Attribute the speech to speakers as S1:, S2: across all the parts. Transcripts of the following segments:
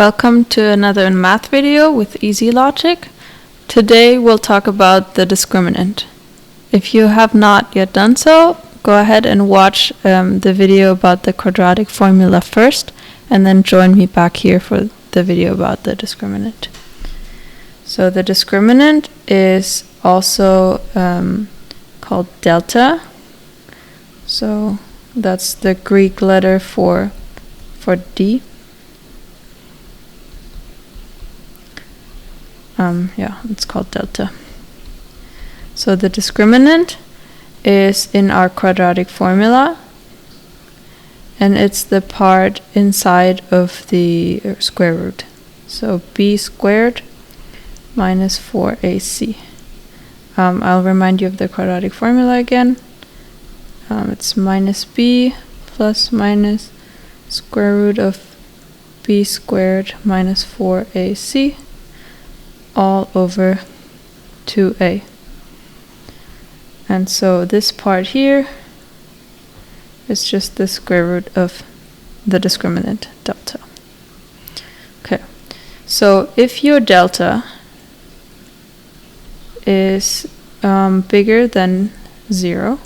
S1: Welcome to another math video with Easy Logic. Today we'll talk about the discriminant. If you have not yet done so, go ahead and watch the video about the quadratic formula first, and then join me back here for the video about the discriminant. So the discriminant is also called delta. So that's the Greek letter for D. It's called delta. So the discriminant is in our quadratic formula, and it's the part inside of the square root. So b squared minus 4ac. I'll remind you of the quadratic formula again. It's minus b plus minus square root of b squared minus 4ac all over 2a. And so this part here is just the square root of the discriminant delta. Okay, so if your delta is bigger than 0,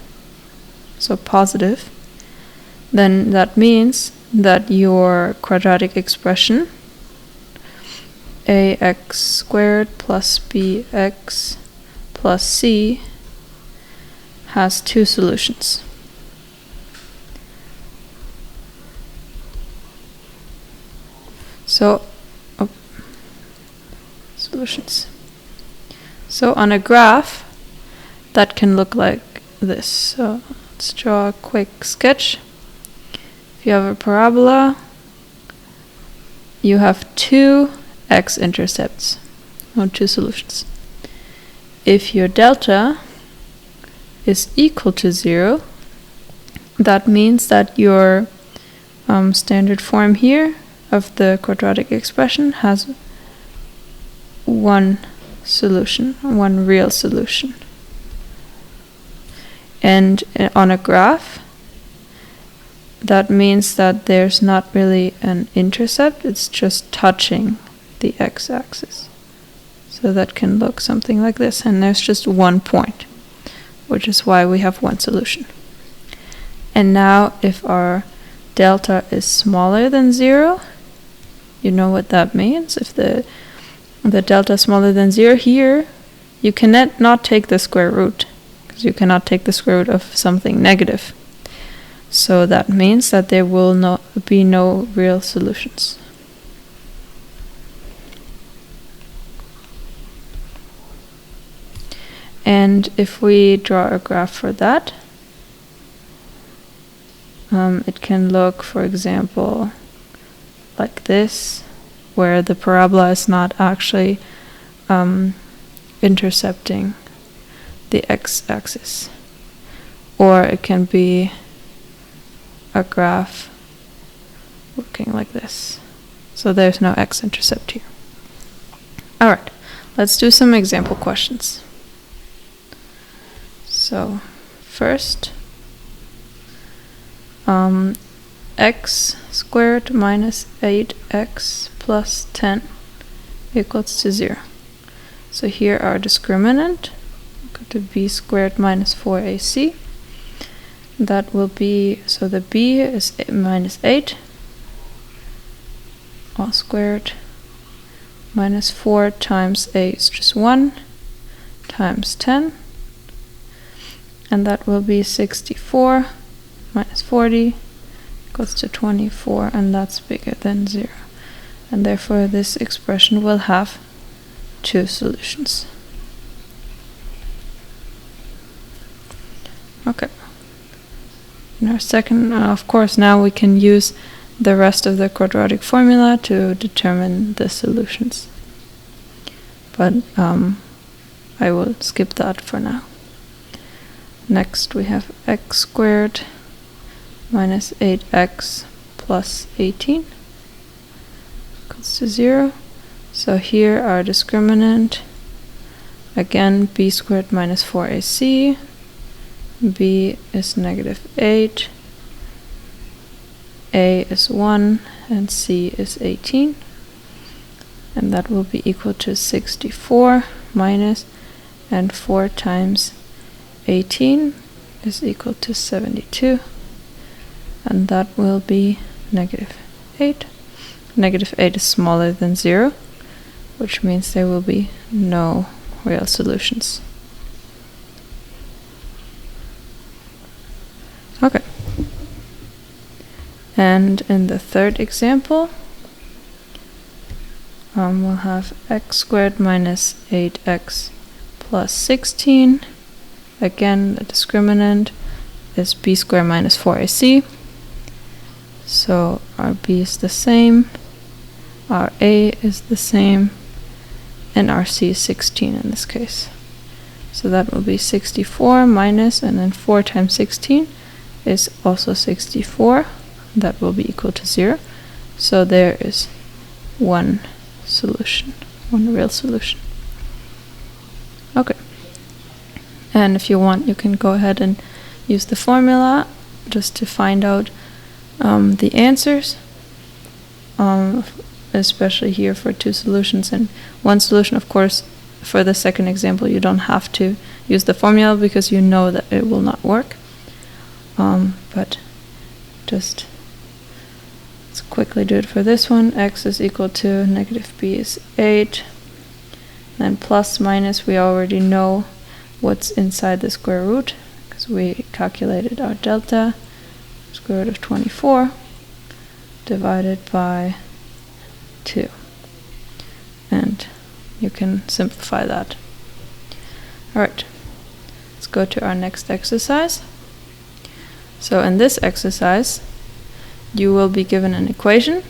S1: so positive, then that means that your quadratic expression ax squared plus bx plus c has two solutions. So on a graph that can look like this. So let's draw a quick sketch. If you have a parabola, you have two x-intercepts, or two solutions. If your delta is equal to 0, that means that your standard form here of the quadratic expression has one solution, one real solution. And on a graph, that means that there's not really an intercept, it's just touching the x-axis. So that can look something like this, and there's just one point, which is why we have one solution. And now if our delta is smaller than 0, you know what that means. If the delta is smaller than 0 here, you cannot not take the square root, because you cannot take the square root of something negative. So that means that there will be no real solutions. And if we draw a graph for that, it can look, for example, like this, where the parabola is not actually intercepting the x-axis. Or it can be a graph looking like this. So there's no x-intercept here. Alright, let's do some example questions. So first, x squared minus 8x plus 10 equals to 0. So here our discriminant, go to b squared minus 4ac. That will be, so the b is minus 8 all squared minus 4 times a is just 1 times 10. And that will be 64 minus 40 equals to 24, and that's bigger than 0. And therefore this expression will have two solutions. Okay. In our second, of course, now we can use the rest of the quadratic formula to determine the solutions. But I will skip that for now. Next we have x squared minus 8x plus 18 equals to 0. So here our discriminant, again b squared minus 4ac, b is negative 8, a is 1, and c is 18. and that will be equal to 64 minus, and 4 times 18 is equal to 72, and that will be -8. -8 is smaller than 0, which means there will be no real solutions. Okay. And in the third example, we'll have x squared minus 8x plus 16. Again, the discriminant is b squared minus 4ac. So our b is the same, our a is the same, and our c is 16 in this case. So that will be 64 minus, and then 4 times 16 is also 64. That will be equal to 0. So there is one solution, one real solution. Okay. And if you want, you can go ahead and use the formula just to find out the answers, especially here for 2 solutions and 1 solution. Of course, for the second example, you don't have to use the formula because you know that it will not work. But just let's quickly do it for this one. X is equal to -b is 8. Then plus minus, we already know what's inside the square root because we calculated our delta. Square root of 24 divided by 2. And you can simplify that. Alright, let's go to our next exercise. So in this exercise, you will be given an equation,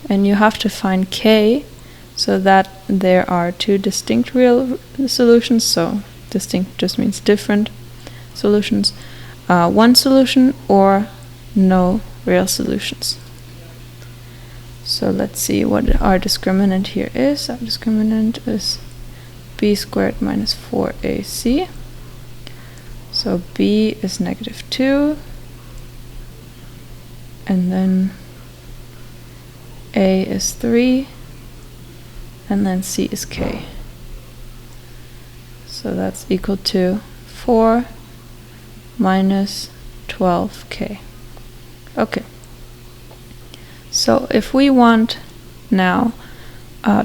S1: and you have to find k so that there are 2 distinct real solutions. So distinct just means different solutions. 1 solution or no real solutions. So let's see what our discriminant here is. Our discriminant is b squared minus 4ac. So b is -2, and then a is 3, and then c is k. So that's equal to 4 minus 12k. Okay. So if we want now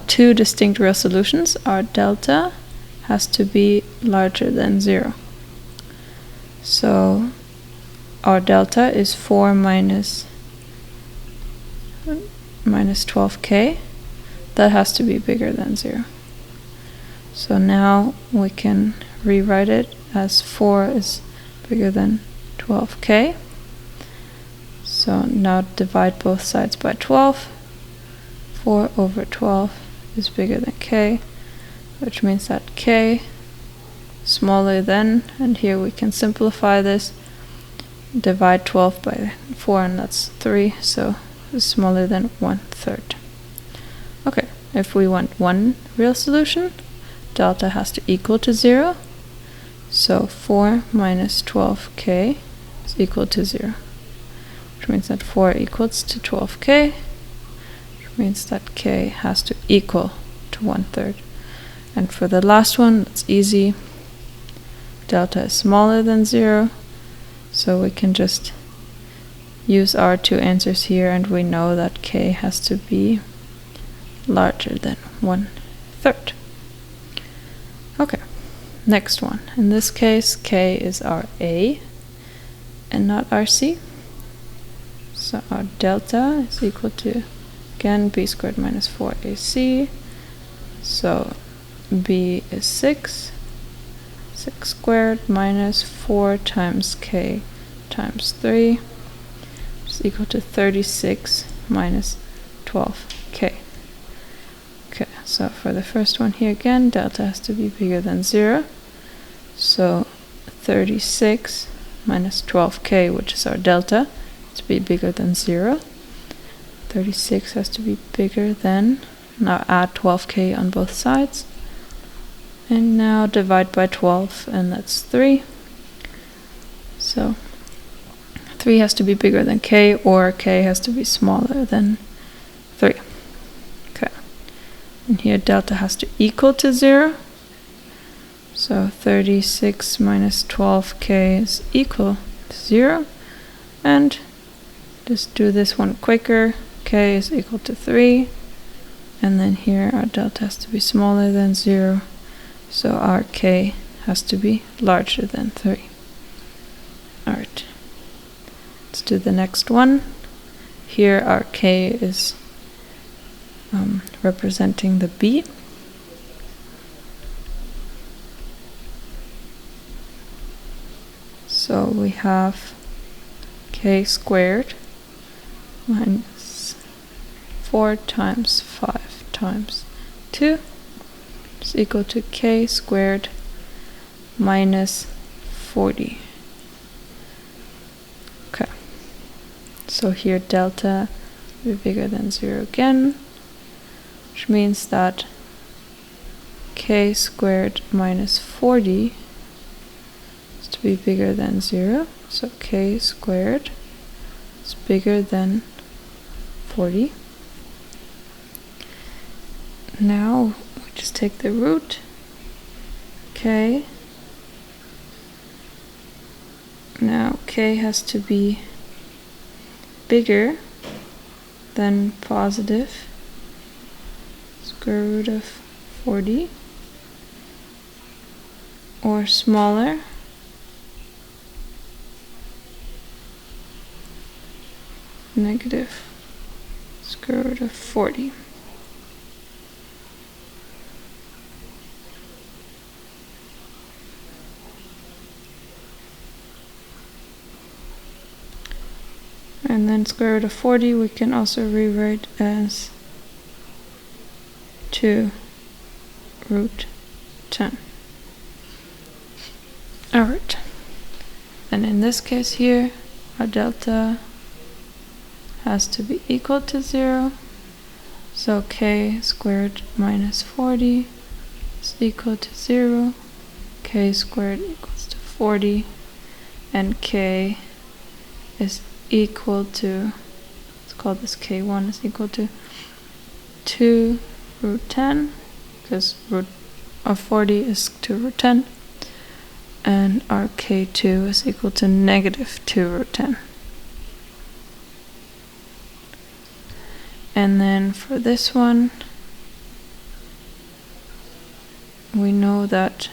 S1: 2 distinct real solutions, our delta has to be larger than 0. So our delta is 4 minus 12k. That has to be bigger than 0. So now we can rewrite it as 4 is bigger than 12k. So now divide both sides by 12. 4 over 12 is bigger than k, which means that k smaller than, and here we can simplify this. Divide 12 by 4, and that's 3, so it's smaller than 1/3. Okay, if we want 1 real solution, delta has to equal to 0. So 4 minus 12k is equal to 0. Which means that 4 equals to 12k, which means that k has to equal to 1/3. And for the last one, it's easy. Delta is smaller than 0, so we can just use our 2 answers here, and we know that k has to be larger than 1/3. Okay, next one. In this case, k is our a and not our c. So our delta is equal to, again, b squared minus 4ac. So b is 6. 6 squared minus 4 times k times 3 is equal to 36 minus 12k. Okay, so for the first one here again, delta has to be bigger than 0. So 36 minus 12k, which is our delta, to be bigger than 0. 36 has to be bigger than, now add 12k on both sides. And now divide by 12, and that's 3. So 3 has to be bigger than k, or k has to be smaller than 3. Okay. And here delta has to equal to 0. So 36 minus 12k is equal to 0. And just do this one quicker. K is equal to 3. And then here our delta has to be smaller than 0. So our k has to be larger than 3. Alright. Let's do the next one. Here our k is representing the b. So we have k squared minus 4 times 5 times 2 is equal to k squared minus 40. Okay. So here delta will be bigger than 0 again, which means that k squared minus 40 is to be bigger than 0. So k squared is bigger than 40. Now we just take the root k. Now k has to be bigger than positive square root of 40 or smaller negative square root of 40. And then square root of 40 we can also rewrite as 2 root 10. Alright. And in this case here, our delta has to be equal to 0. So k squared minus 40 is equal to 0. K squared equals to 40. And k is equal to, let's call this k1 is equal to 2 root 10, because root of 40 is 2 root 10, and our k2 is equal to negative 2 root 10. And then for this one, we know that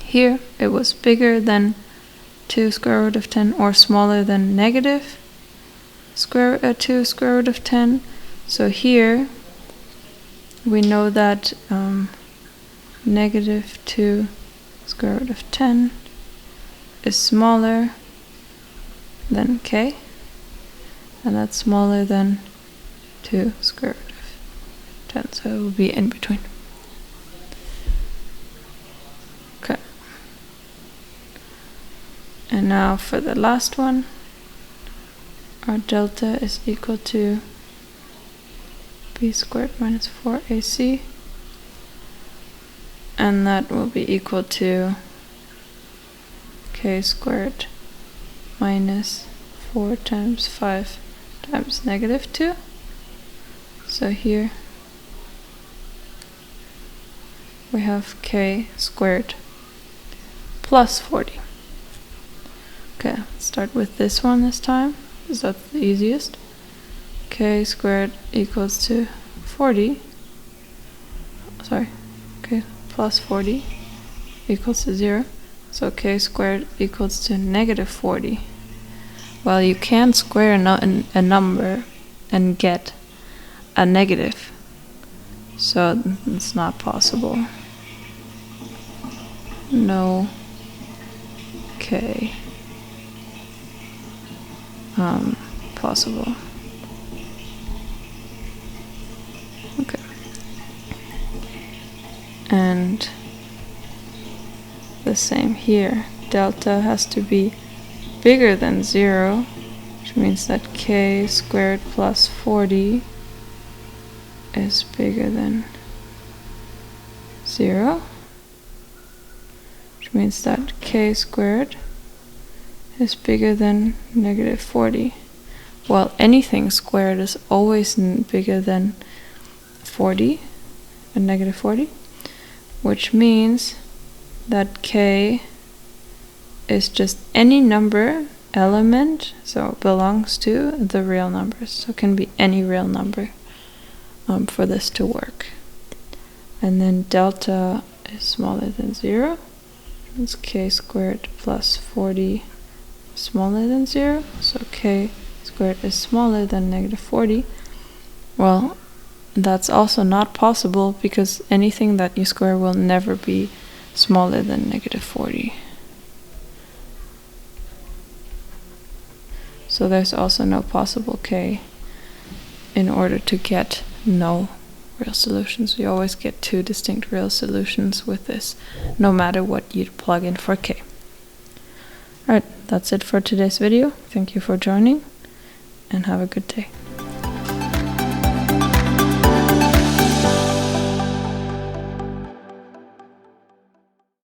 S1: here it was bigger than 2 square root of 10 or smaller than negative 2 square root of 10. So here we know that negative 2 square root of 10 is smaller than k, and that's smaller than 2 square root of 10, so it will be in between. Okay. And now for the last one, our delta is equal to b squared minus 4ac, and that will be equal to k squared minus 4 times 5 times negative 2. So here we have k squared plus 40. Okay, let's start with this one this time, because that's the easiest. K squared equals to 40. Sorry, k plus 40 equals to 0. So k squared equals to negative 40. Well, you can't square a number and get a negative, so it's not possible. No k possible. Okay. And the same here. Delta has to be bigger than 0, which means that k squared plus 40 is bigger than 0, which means that k squared is bigger than negative 40. Well, anything squared is always bigger than 40, and negative 40, which means that k is just any number element, so belongs to the real numbers. So it can be any real number for this to work. And then delta is smaller than 0. It's k squared plus 40 smaller than 0. So k squared is smaller than negative 40. Well, that's also not possible because anything that you square will never be smaller than negative 40. So there's also no possible k in order to get no real solutions. You always get two distinct real solutions with this, no matter what you plug in for k. Alright, that's it for today's video. Thank you for joining, and have a good day.